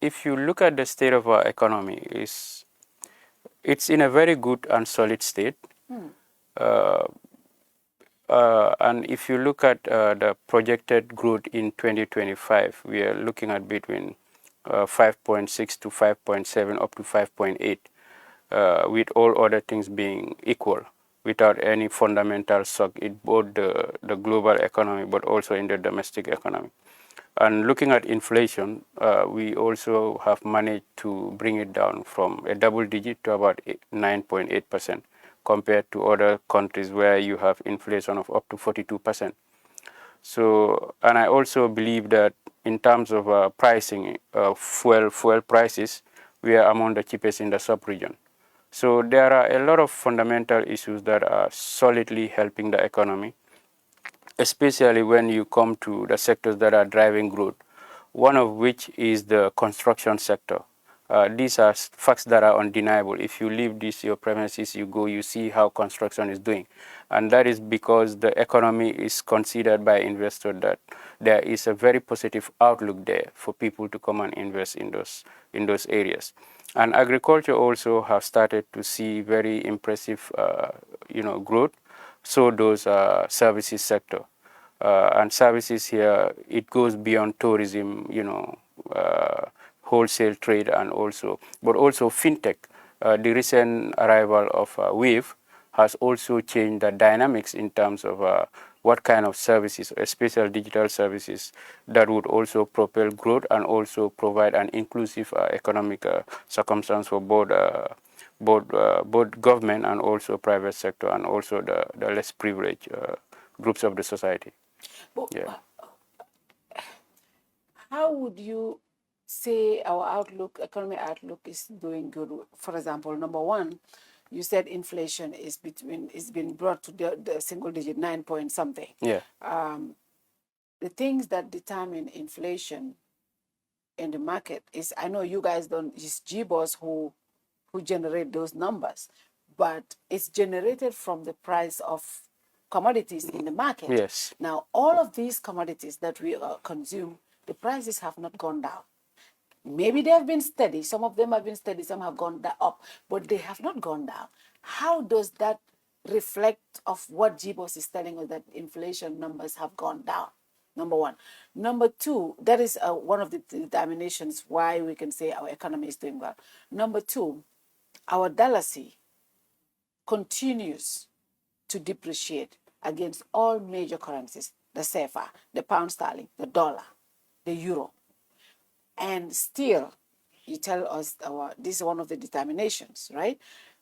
if you look at the state of our economy, it's in a very good and solid state. Uh, and if you look at the projected growth in 2025, we are looking at between 5.6 to 5.7 up to 5.8, with all other things being equal, without any fundamental shock in both the global economy but also in the domestic economy. And looking at inflation, we also have managed to bring it down from a double digit to about 9.8% compared to other countries where you have inflation of up to 42%. So, and I also believe that in terms of pricing, fuel prices, we are among the cheapest in the sub-region. So there are a lot of fundamental issues that are solidly helping the economy, especially when you come to the sectors that are driving growth, one of which is the construction sector. These are facts that are undeniable. If you leave your premises, you go, you see how construction is doing. And that is because the economy is considered by investors that there is a very positive outlook there for people to come and invest in those areas. And agriculture also has started to see very impressive growth. So those services sector. And services here, it goes beyond tourism, wholesale trade, and but also fintech. The recent arrival of Wave has also changed the dynamics in terms of what kind of services, especially digital services, that would also propel growth and also provide an inclusive economic circumstance for both government and also private sector, and also the less privileged groups of the society. But how would you say our economic outlook is doing good? For example, number one, you said inflation is been brought to the single digit 9 point something. Yeah. The things that determine inflation in the market is, I know you guys don't, it's GBOS who generate those numbers, but it's generated from the price of commodities in the market. Yes. Now, all of these commodities that we consume, the prices have not gone down. Maybe they have been steady. Some of them have been steady, some have gone up, but they have not gone down. How does that reflect of what GBOS is telling us, that inflation numbers have gone down? Number one. Number two, that is one of the determinations why we can say our economy is doing well. Number two, our dalasi continues to depreciate against all major currencies, the CFA, the pound sterling, the dollar, the euro. And still, you tell us this is one of the determinations, right?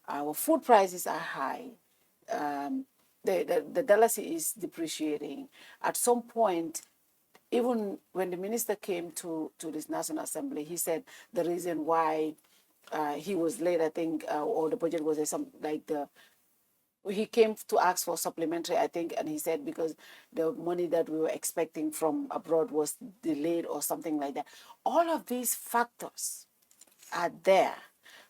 Our food prices are high. The dalasi is depreciating. At some point, even when the minister came to this National Assembly, he said the reason why he was late, I think, or the budget was something like he came to ask for supplementary, I think, and he said because the money that we were expecting from abroad was delayed or something like that. All of these factors are there.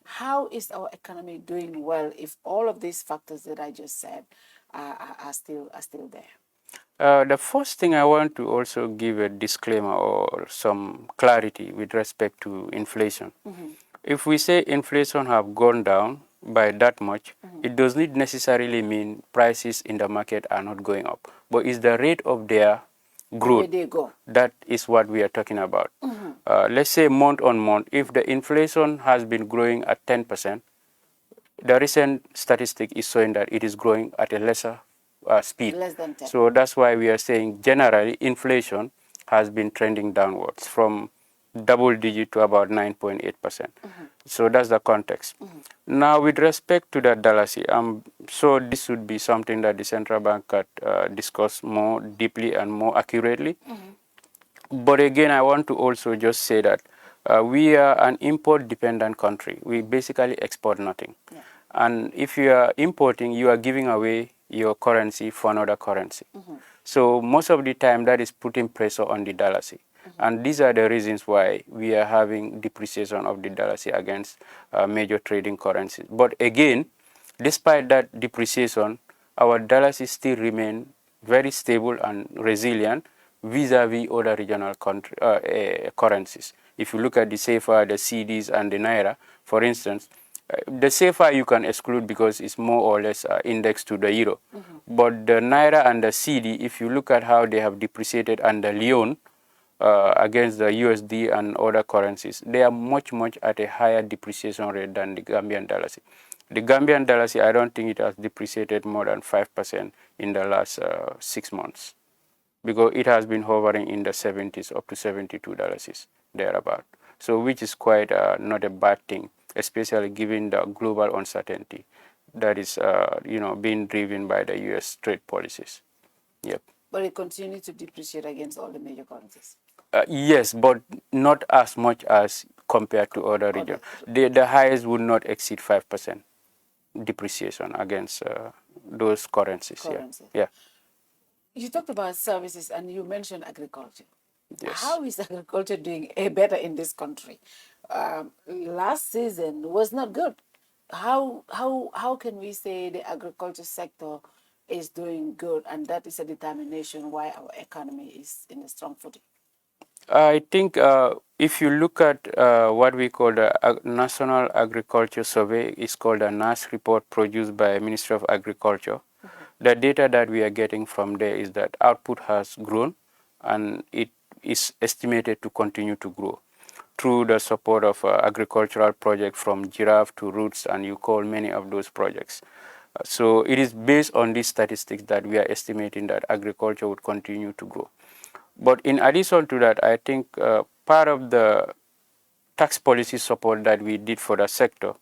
How is our economy doing well if all of these factors that I just said are still there? The first thing I want to also give a disclaimer or some clarity with respect to inflation. Mm-hmm. If we say inflation have gone down by that much, it does not necessarily mean prices in the market are not going up, but it's the rate of their growth. Where they go. That is what we are talking about. Mm-hmm. Let's say month on month, if the inflation has been growing at 10%, the recent statistic is showing that it is growing at a lesser speed. Less than 10. So that's why we are saying generally inflation has been trending downwards from double digit to about 9.8%. Mm-hmm. So that's the context. Mm-hmm. Now, with respect to the dalasi, so this would be something that the central bank could discuss more deeply and more accurately. Mm-hmm. But again, I want to also just say that we are an import-dependent country. We basically export nothing. Yeah. And if you are importing, you are giving away your currency for another currency. Mm-hmm. So most of the time, that is putting pressure on the dalasi. Mm-hmm. And these are the reasons why we are having depreciation of the dalasi against major trading currencies. But again, despite that depreciation, our dalasi still remain very stable and resilient vis-a-vis other regional currencies. If you look at the CFA, the CDs, and the Naira, for instance, the CFA you can exclude because it's more or less indexed to the euro. But the Naira and the CD, if you look at how they have depreciated, and the Leon against the USD and other currencies, they are much at a higher depreciation rate than the Gambian dalasi. The Gambian dalasi, I don't think it has depreciated more than 5% in the last 6 months, because it has been hovering in the 70s up to $72 thereabout. So which is quite not a bad thing, especially given the global uncertainty that is being driven by the U.S. trade policies. Yep. But it continues to depreciate against all the major currencies. Yes, but not as much as compared to other regions. The highest would not exceed 5% depreciation against those currencies. Yeah. You talked about services and you mentioned agriculture. Yes. How is agriculture doing better in this country? Last season was not good. How can we say the agriculture sector is doing good, and that is a determination why our economy is in a strong footing? I think if you look at what we call the National Agriculture Survey, it's called a NAS report produced by Ministry of Agriculture. The data that we are getting from there is that output has grown, and it is estimated to continue to grow through the support of agricultural projects from Giraffe to Roots, and you call many of those projects. So it is based on these statistics that we are estimating that agriculture would continue to grow. But in addition to that, I think part of the tax policy support that we did for the sector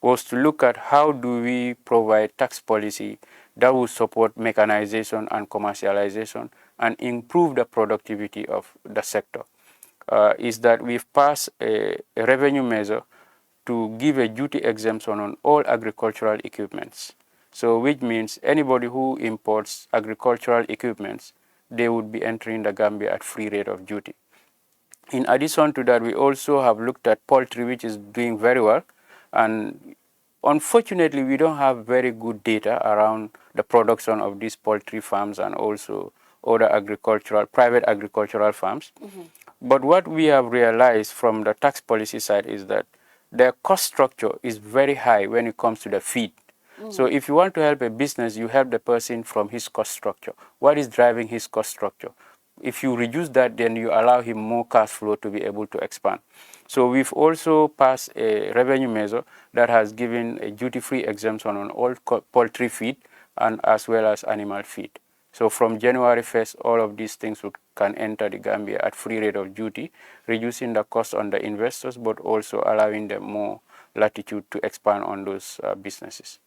was to look at how do we provide tax policy that will support mechanization and commercialization and improve the productivity of the sector. Is that we've passed a revenue measure to give a duty exemption on all agricultural equipments. So which means anybody who imports agricultural equipments, they would be entering the Gambia at free rate of duty. In addition to that, we also have looked at poultry, which is doing very well. And unfortunately, we don't have very good data around the production of these poultry farms and also other private agricultural farms. But what we have realized from the tax policy side is that their cost structure is very high when it comes to the feed. So if you want to help a business, you help the person from his cost structure. What is driving his cost structure? If you reduce that, then you allow him more cash flow to be able to expand. So we've also passed a revenue measure that has given a duty-free exemption on all poultry feed and as well as animal feed. So from January 1st, all of these things can enter the Gambia at free rate of duty, reducing the cost on the investors, but also allowing them more latitude to expand on those businesses.